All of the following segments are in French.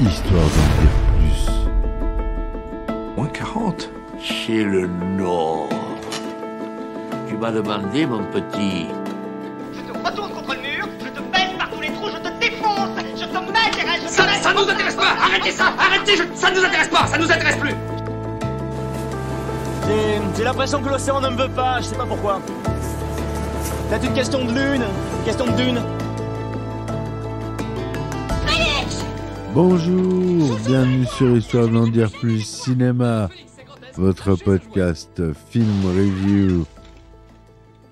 histoire d'en dire plus. Moins 40. C'est le Nord. Tu m'as demandé, mon petit. Je te retourne contre le mur, je te baisse par tous les trous, je te défonce, je te mets, je Ça nous intéresse pas. Arrêtez ça. Arrêtez. Ça nous intéresse pas. Ça nous intéresse plus. J'ai l'impression que l'océan ne me veut pas, je sais pas pourquoi. C'est une question de lune, une question de dune. Bonjour, bienvenue sur Histoire d'en dire plus cinéma, votre podcast film review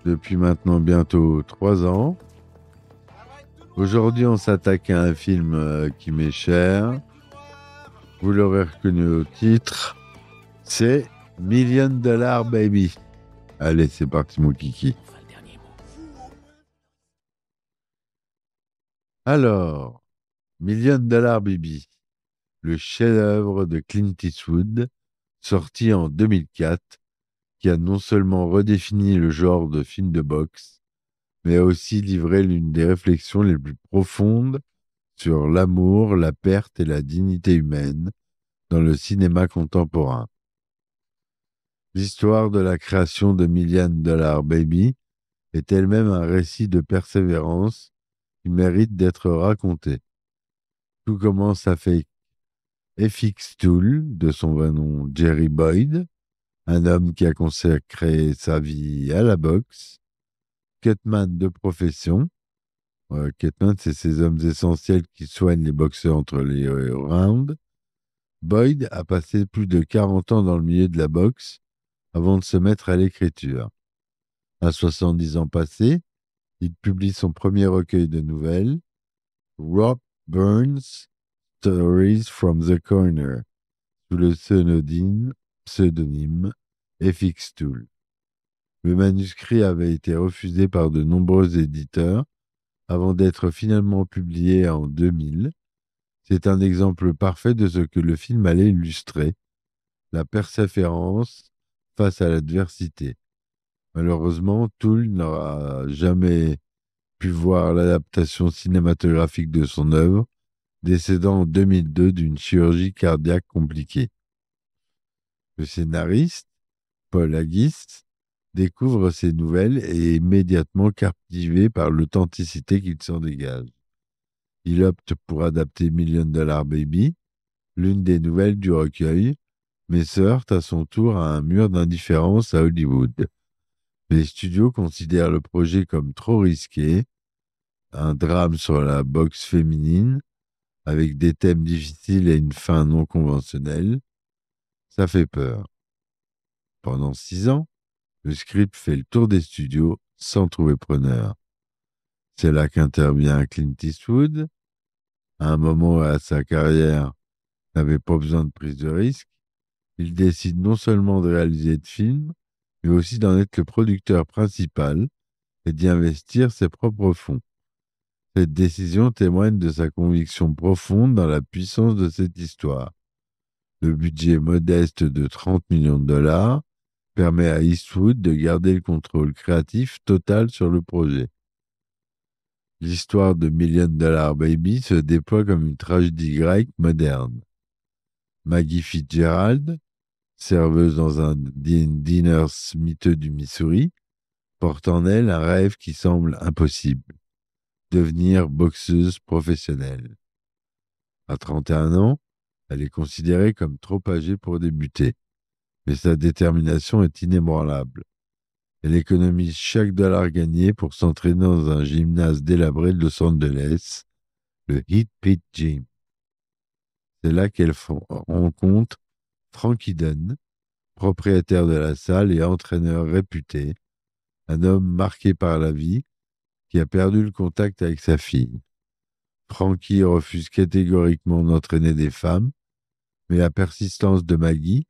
depuis maintenant bientôt 3 ans. Aujourd'hui, on s'attaque à un film qui m'est cher. Vous l'aurez reconnu au titre, c'est Million Dollar Baby. Allez, c'est parti mon kiki. Alors, Million Dollar Baby, le chef-d'œuvre de Clint Eastwood, sorti en 2004, qui a non seulement redéfini le genre de film de boxe, mais a aussi livré l'une des réflexions les plus profondes sur l'amour, la perte et la dignité humaine dans le cinéma contemporain. L'histoire de la création de Million Dollar Baby est elle-même un récit de persévérance qui mérite d'être raconté. Tout commence avec FX Tool, de son vrai nom Jerry Boyd, un homme qui a consacré sa vie à la boxe, cutman de profession. Cutman, c'est ces hommes essentiels qui soignent les boxeurs entre les rounds. Boyd a passé plus de 40 ans dans le milieu de la boxe avant de se mettre à l'écriture. À 70 ans passés, il publie son premier recueil de nouvelles, Rob Burns Stories from the Corner, sous le pseudonyme FX Tool. Le manuscrit avait été refusé par de nombreux éditeurs avant d'être finalement publié en 2000. C'est un exemple parfait de ce que le film allait illustrer, la persévérance face à l'adversité. Malheureusement, Toole n'aura jamais pu voir l'adaptation cinématographique de son œuvre, décédant en 2002 d'une chirurgie cardiaque compliquée. Le scénariste, Paul Haggis, découvre ces nouvelles et est immédiatement captivé par l'authenticité qu'il s'en dégage. Il opte pour adapter Million Dollar Baby, l'une des nouvelles du recueil, mais se heurte à son tour à un mur d'indifférence à Hollywood. Les studios considèrent le projet comme trop risqué, un drame sur la boxe féminine, avec des thèmes difficiles et une fin non conventionnelle. Ça fait peur. Pendant 6 ans, le script fait le tour des studios sans trouver preneur. C'est là qu'intervient Clint Eastwood. À un moment où sa carrière n'avait pas besoin de prise de risque, il décide non seulement de réaliser de films, mais aussi d'en être le producteur principal et d'y investir ses propres fonds. Cette décision témoigne de sa conviction profonde dans la puissance de cette histoire. Le budget modeste de 30 millions de dollars permet à Eastwood de garder le contrôle créatif total sur le projet. L'histoire de Million Dollar Baby se déploie comme une tragédie grecque moderne. Maggie Fitzgerald, serveuse dans un diner miteux du Missouri, porte en elle un rêve qui semble impossible: devenir boxeuse professionnelle. À 31 ans, elle est considérée comme trop âgée pour débuter, mais sa détermination est inébranlable. Elle économise chaque dollar gagné pour s'entraîner dans un gymnase délabré de Los Angeles, le Heat Pit Gym. C'est là qu'elle rencontre Frankie Dunn, propriétaire de la salle et entraîneur réputé, un homme marqué par la vie qui a perdu le contact avec sa fille. Frankie refuse catégoriquement d'entraîner des femmes, mais la persistance de Maggie,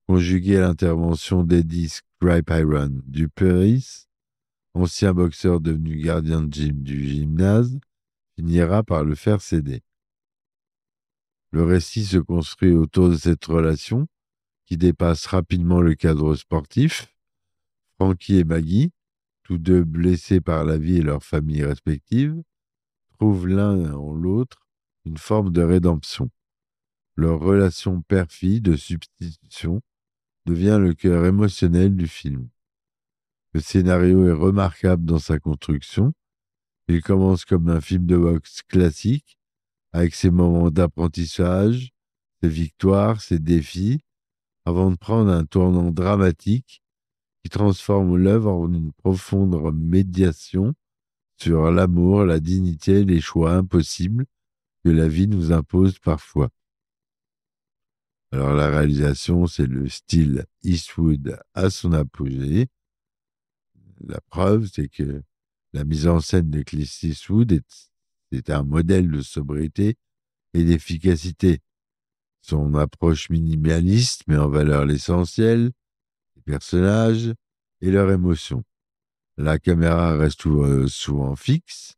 conjuguée à l'intervention d'Eddie Scribe-Iron Duperis, ancien boxeur devenu gardien de gym du gymnase, finira par le faire céder. Le récit se construit autour de cette relation qui dépasse rapidement le cadre sportif. Frankie et Maggie, tous deux blessés par la vie et leurs familles respectives, trouvent l'un en l'autre une forme de rédemption. Leur relation père-fille de substitution devient le cœur émotionnel du film. Le scénario est remarquable dans sa construction. Il commence comme un film de boxe classique, avec ses moments d'apprentissage, ses victoires, ses défis, avant de prendre un tournant dramatique qui transforme l'œuvre en une profonde médiation sur l'amour, la dignité et les choix impossibles que la vie nous impose parfois. Alors la réalisation, c'est le style Eastwood à son apogée. La preuve, c'est que la mise en scène de Clint Eastwood est un modèle de sobriété et d'efficacité. Son approche minimaliste met en valeur l'essentiel, les personnages et leurs émotions. La caméra reste souvent fixe,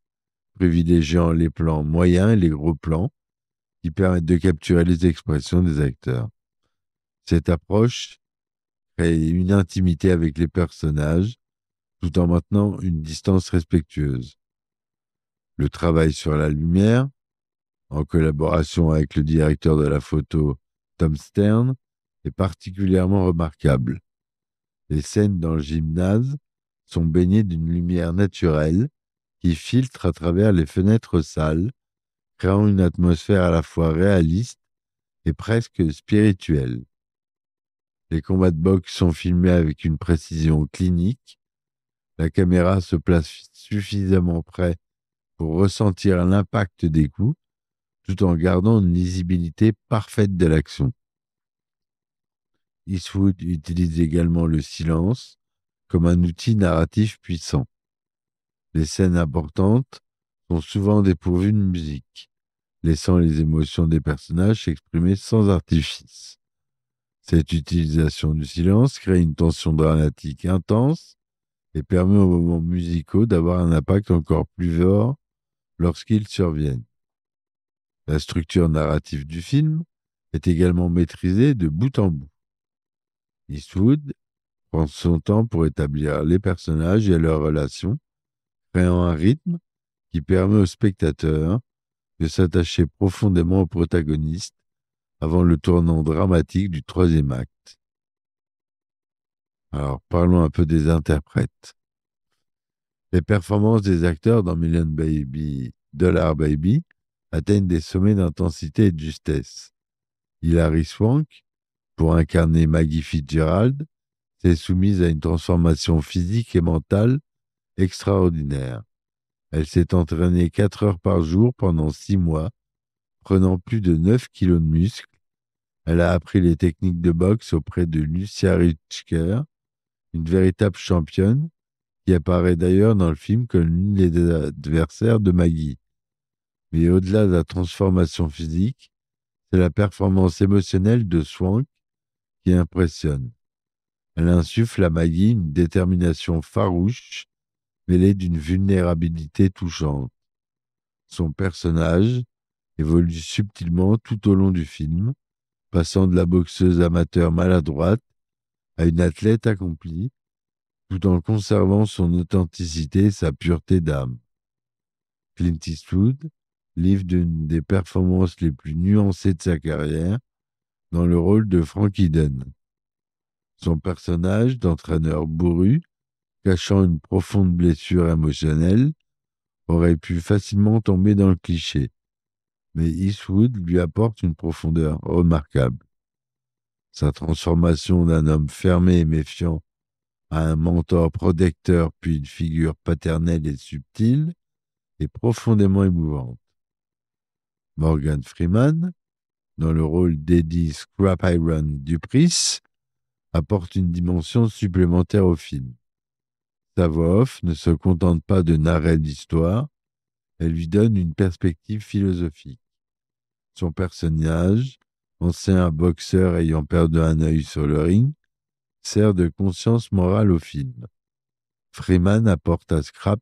privilégiant les plans moyens et les gros plans qui permettent de capturer les expressions des acteurs. Cette approche crée une intimité avec les personnages tout en maintenant une distance respectueuse. Le travail sur la lumière, en collaboration avec le directeur de la photo Tom Stern, est particulièrement remarquable. Les scènes dans le gymnase sont baignées d'une lumière naturelle qui filtre à travers les fenêtres sales, créant une atmosphère à la fois réaliste et presque spirituelle. Les combats de boxe sont filmés avec une précision clinique. La caméra se place suffisamment près pour ressentir l'impact des coups, tout en gardant une lisibilité parfaite de l'action. Eastwood utilise également le silence comme un outil narratif puissant. Les scènes importantes sont souvent dépourvues de musique, laissant les émotions des personnages s'exprimer sans artifice. Cette utilisation du silence crée une tension dramatique intense et permet aux moments musicaux d'avoir un impact encore plus fort lorsqu'ils surviennent. La structure narrative du film est également maîtrisée de bout en bout. Eastwood prend son temps pour établir les personnages et leurs relations, créant un rythme qui permet au spectateur de s'attacher profondément au protagoniste avant le tournant dramatique du troisième acte. Alors, parlons un peu des interprètes. Les performances des acteurs dans Million Dollar Baby atteignent des sommets d'intensité et de justesse. Hilary Swank, pour incarner Maggie Fitzgerald, s'est soumise à une transformation physique et mentale extraordinaire. Elle s'est entraînée 4 heures par jour pendant 6 mois, prenant plus de 9 kilos de muscles. Elle a appris les techniques de boxe auprès de Lucia Ritschker, une véritable championne, qui apparaît d'ailleurs dans le film comme l'une des adversaires de Maggie. Mais au-delà de la transformation physique, c'est la performance émotionnelle de Swank qui impressionne. Elle insuffle à Maggie une détermination farouche, mêlée d'une vulnérabilité touchante. Son personnage évolue subtilement tout au long du film, passant de la boxeuse amateur maladroite à une athlète accomplie, tout en conservant son authenticité et sa pureté d'âme. Clint Eastwood livre d'une des performances les plus nuancées de sa carrière dans le rôle de Frankie Dunn. Son personnage d'entraîneur bourru, cachant une profonde blessure émotionnelle, aurait pu facilement tomber dans le cliché, mais Eastwood lui apporte une profondeur remarquable. Sa transformation d'un homme fermé et méfiant à un mentor protecteur puis une figure paternelle et subtile est profondément émouvante. Morgan Freeman, dans le rôle d'Eddie Scrap Iron Duprice, apporte une dimension supplémentaire au film. Sa voix off ne se contente pas de narrer l'histoire, elle lui donne une perspective philosophique. Son personnage, ancien boxeur ayant perdu un œil sur le ring, sert de conscience morale au film. Freeman apporte à Scrap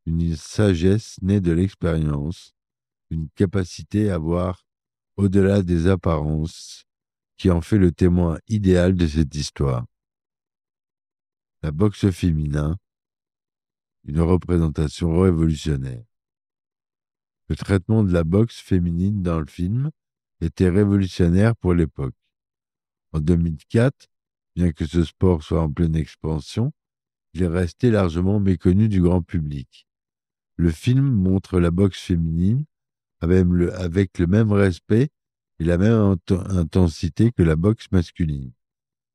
une sagesse née de l'expérience, une capacité à voir au-delà des apparences, qui en fait le témoin idéal de cette histoire. La boxe féminin, une représentation révolutionnaire. Le traitement de la boxe féminine dans le film était révolutionnaire pour l'époque. En 2004, bien que ce sport soit en pleine expansion, il est resté largement méconnu du grand public. Le film montre la boxe féminine avec le même respect et la même intensité que la boxe masculine,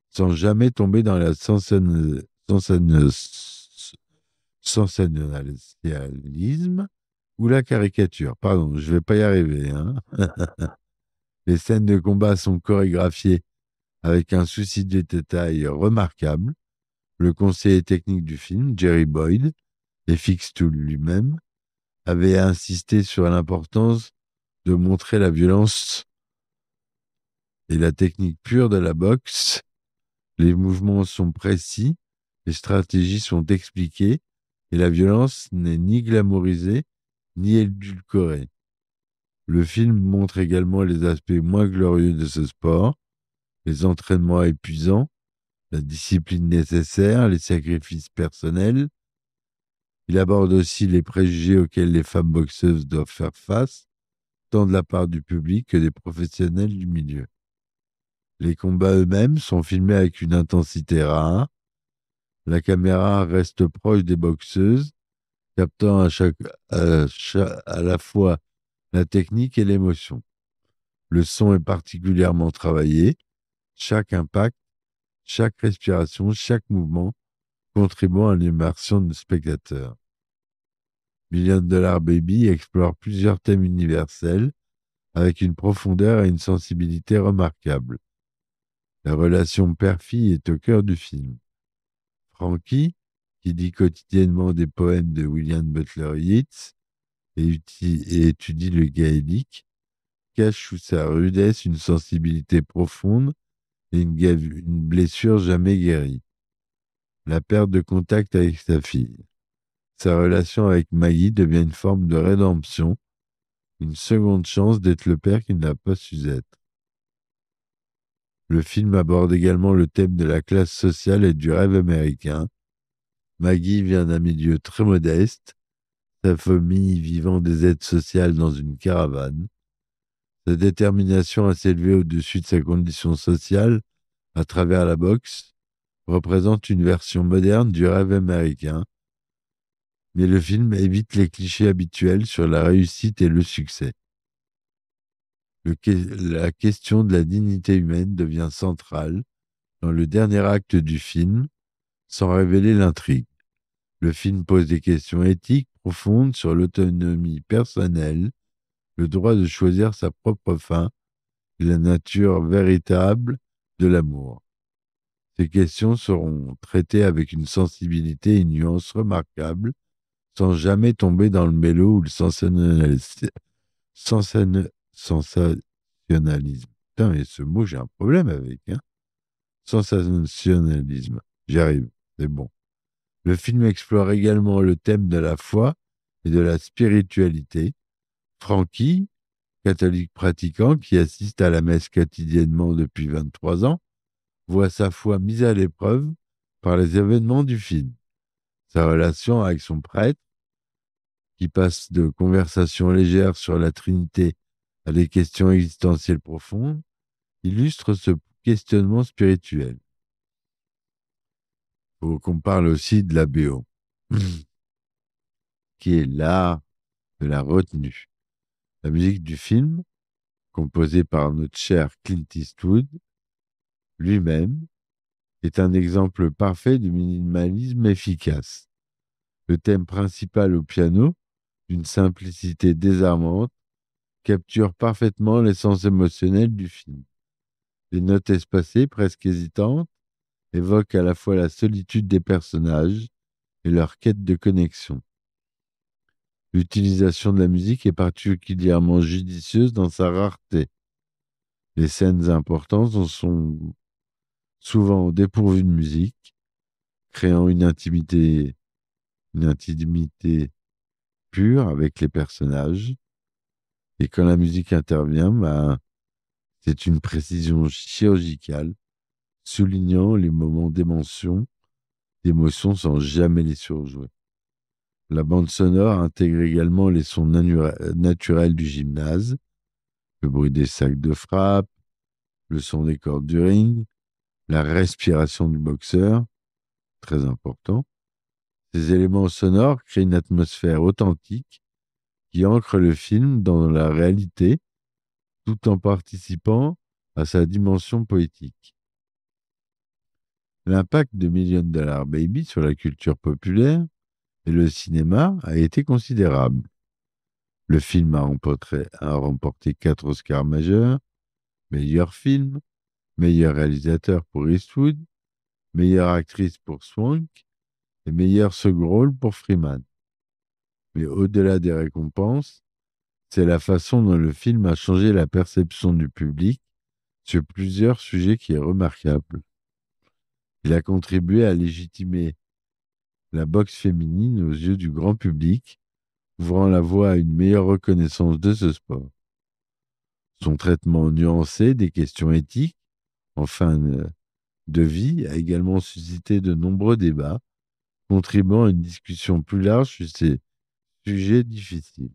sans jamais tomber dans la sensationnalisme ou la caricature. Pardon, je vais pas y arriver, hein. Les scènes de combat sont chorégraphiées avec un souci de détail remarquable. Le conseiller technique du film, Jerry Boyd, et Fixtool lui-même, avait insisté sur l'importance de montrer la violence et la technique pure de la boxe. Les mouvements sont précis, les stratégies sont expliquées, et la violence n'est ni glamourisée, ni édulcorée. Le film montre également les aspects moins glorieux de ce sport, les entraînements épuisants, la discipline nécessaire, les sacrifices personnels. Il aborde aussi les préjugés auxquels les femmes boxeuses doivent faire face, tant de la part du public que des professionnels du milieu. Les combats eux-mêmes sont filmés avec une intensité rare. La caméra reste proche des boxeuses, captant à la fois la technique et l'émotion. Le son est particulièrement travaillé. Chaque impact, chaque respiration, chaque mouvement contribuant à l'immersion du spectateur. $1 Million Baby explore plusieurs thèmes universels avec une profondeur et une sensibilité remarquables. La relation père-fille est au cœur du film. Frankie, qui dit quotidiennement des poèmes de William Butler Yeats et étudie le gaélique, cache sous sa rudesse une sensibilité profonde et une blessure jamais guérie. La perte de contact avec sa fille. Sa relation avec Maggie devient une forme de rédemption, une seconde chance d'être le père qu'il n'a pas su être. Le film aborde également le thème de la classe sociale et du rêve américain. Maggie vient d'un milieu très modeste, sa famille vivant des aides sociales dans une caravane. Sa détermination à s'élever au-dessus de sa condition sociale à travers la boxe représente une version moderne du rêve américain, mais le film évite les clichés habituels sur la réussite et le succès. La question de la dignité humaine devient centrale dans le dernier acte du film, sans révéler l'intrigue. Le film pose des questions éthiques profondes sur l'autonomie personnelle, le droit de choisir sa propre fin et la nature véritable de l'amour. Ces questions seront traitées avec une sensibilité et une nuance remarquables, sans jamais tomber dans le mélo ou le sensationnalisme. Putain, mais ce mot, j'ai un problème avec. Sensationnalisme. J'y arrive, c'est bon. Le film explore également le thème de la foi et de la spiritualité. Frankie, catholique pratiquant qui assiste à la messe quotidiennement depuis 23 ans, voit sa foi mise à l'épreuve par les événements du film. Sa relation avec son prêtre, qui passe de conversations légères sur la Trinité à des questions existentielles profondes, illustre ce questionnement spirituel. Il faut qu'on parle aussi de la BO, qui est l'art de la retenue. La musique du film, composée par notre cher Clint Eastwood, lui-même, est un exemple parfait du minimalisme efficace. Le thème principal au piano, d'une simplicité désarmante, capture parfaitement l'essence émotionnelle du film. Les notes espacées, presque hésitantes, évoquent à la fois la solitude des personnages et leur quête de connexion. L'utilisation de la musique est particulièrement judicieuse dans sa rareté. Les scènes importantes en sont souvent dépourvues de musique, créant une intimité pure avec les personnages. Et quand la musique intervient, c'est une précision chirurgicale, soulignant les moments d'émotion sans jamais les surjouer. La bande sonore intègre également les sons naturels du gymnase. le bruit des sacs de frappe, le son des cordes du ring, la respiration du boxeur, très important. Ces éléments sonores créent une atmosphère authentique qui ancre le film dans la réalité tout en participant à sa dimension poétique. L'impact de Million Dollar Baby sur la culture populaire et le cinéma a été considérable. Le film a remporté 4 Oscars majeurs: meilleur film, meilleur réalisateur pour Eastwood, meilleure actrice pour Swank et meilleur second rôle pour Freeman. Mais au-delà des récompenses, c'est la façon dont le film a changé la perception du public sur plusieurs sujets qui est remarquable. Il a contribué à légitimer la boxe féminine aux yeux du grand public, ouvrant la voie à une meilleure reconnaissance de ce sport. Son traitement nuancé des questions éthiques en fin de vie a également suscité de nombreux débats, contribuant à une discussion plus large sur ces sujets difficiles.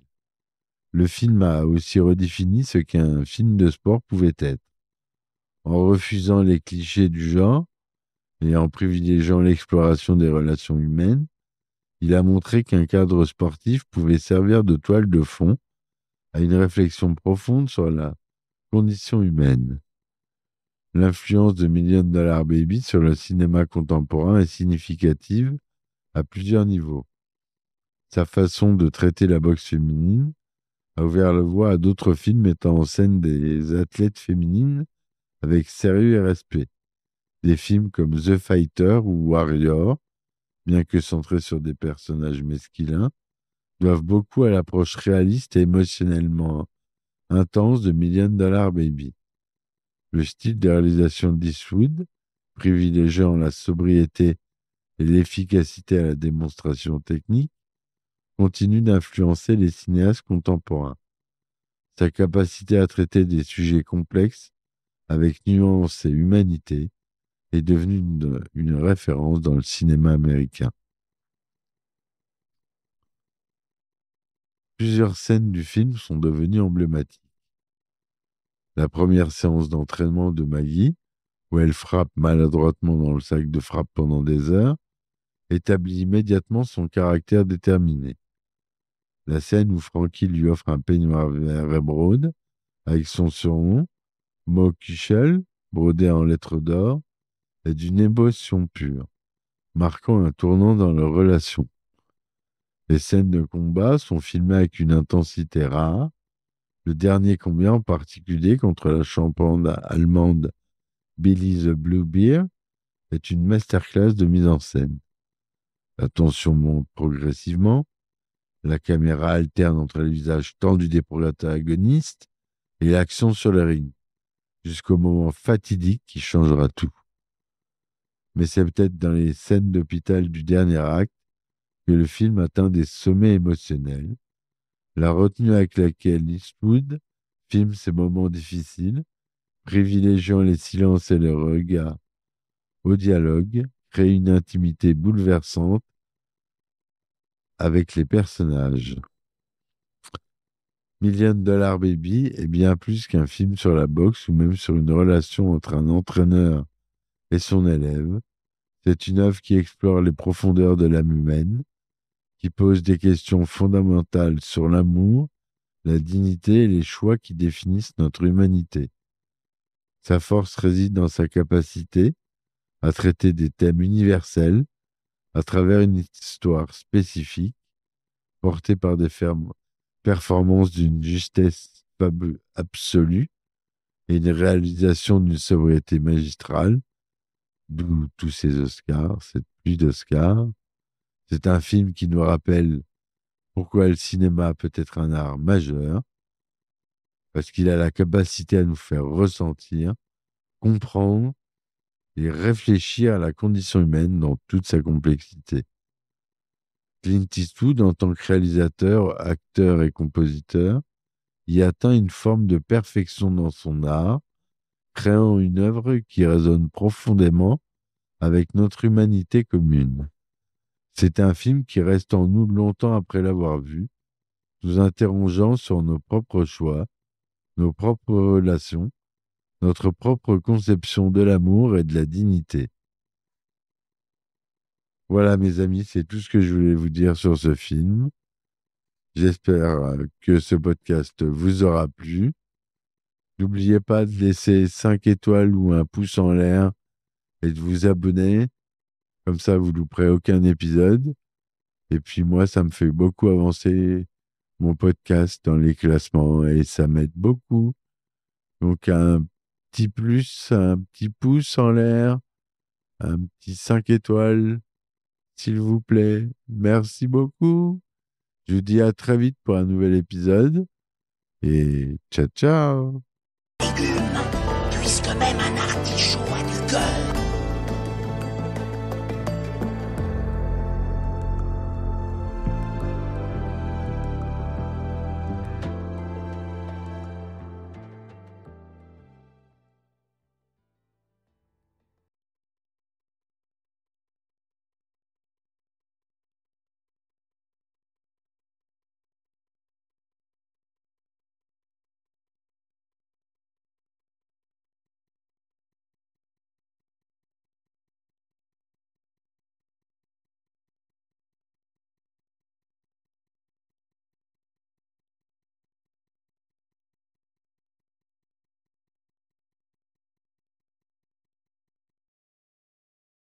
Le film a aussi redéfini ce qu'un film de sport pouvait être. En refusant les clichés du genre et en privilégiant l'exploration des relations humaines, il a montré qu'un cadre sportif pouvait servir de toile de fond à une réflexion profonde sur la condition humaine. L'influence de Million Dollar Baby sur le cinéma contemporain est significative à plusieurs niveaux. Sa façon de traiter la boxe féminine a ouvert la voie à d'autres films mettant en scène des athlètes féminines avec sérieux et respect. Des films comme The Fighter ou Warrior, bien que centrés sur des personnages masculins, doivent beaucoup à l'approche réaliste et émotionnellement intense de Million Dollar Baby. Le style de réalisation d'Eastwood, privilégiant la sobriété et l'efficacité à la démonstration technique, continue d'influencer les cinéastes contemporains. Sa capacité à traiter des sujets complexes avec nuance et humanité est devenue une référence dans le cinéma américain. Plusieurs scènes du film sont devenues emblématiques. La première séance d'entraînement de Maggie, où elle frappe maladroitement dans le sac de frappe pendant des heures, établit immédiatement son caractère déterminé. La scène où Frankie lui offre un peignoir vert émeraude avec son surnom, Mo Kuchel, brodé en lettres d'or, est d'une émotion pure, marquant un tournant dans leur relation. Les scènes de combat sont filmées avec une intensité rare, le dernier combat en particulier contre la championne allemande Billy the Bluebeard est une masterclass de mise en scène. La tension monte progressivement, la caméra alterne entre les visages tendus des protagonistes et l'action sur le ring, jusqu'au moment fatidique qui changera tout. Mais c'est peut-être dans les scènes d'hôpital du dernier acte que le film atteint des sommets émotionnels. La retenue avec laquelle Eastwood filme ces moments difficiles, privilégiant les silences et les regards au dialogue, crée une intimité bouleversante avec les personnages. Million Dollar Baby est bien plus qu'un film sur la boxe ou même sur une relation entre un entraîneur et son élève. C'est une œuvre qui explore les profondeurs de l'âme humaine, qui pose des questions fondamentales sur l'amour, la dignité et les choix qui définissent notre humanité. Sa force réside dans sa capacité à traiter des thèmes universels à travers une histoire spécifique, portée par des performances d'une justesse absolue et une réalisation d'une sobriété magistrale, d'où tous ces Oscars, cette pluie d'Oscars. C'est un film qui nous rappelle pourquoi le cinéma peut être un art majeur, parce qu'il a la capacité à nous faire ressentir, comprendre et réfléchir à la condition humaine dans toute sa complexité. Clint Eastwood, en tant que réalisateur, acteur et compositeur, y atteint une forme de perfection dans son art, créant une œuvre qui résonne profondément avec notre humanité commune. C'est un film qui reste en nous longtemps après l'avoir vu, nous interrogeant sur nos propres choix, nos propres relations, notre propre conception de l'amour et de la dignité. Voilà mes amis, c'est tout ce que je voulais vous dire sur ce film. J'espère que ce podcast vous aura plu. N'oubliez pas de laisser 5 étoiles ou un pouce en l'air et de vous abonner. Comme ça, vous ne louperez aucun épisode. Et puis moi, ça me fait beaucoup avancer mon podcast dans les classements et ça m'aide beaucoup. Donc un petit plus, un petit pouce en l'air, un petit 5 étoiles, s'il vous plaît. Merci beaucoup. Je vous dis à très vite pour un nouvel épisode. Et ciao, ciao. Légumes, puisque même un artichaut a du cœur.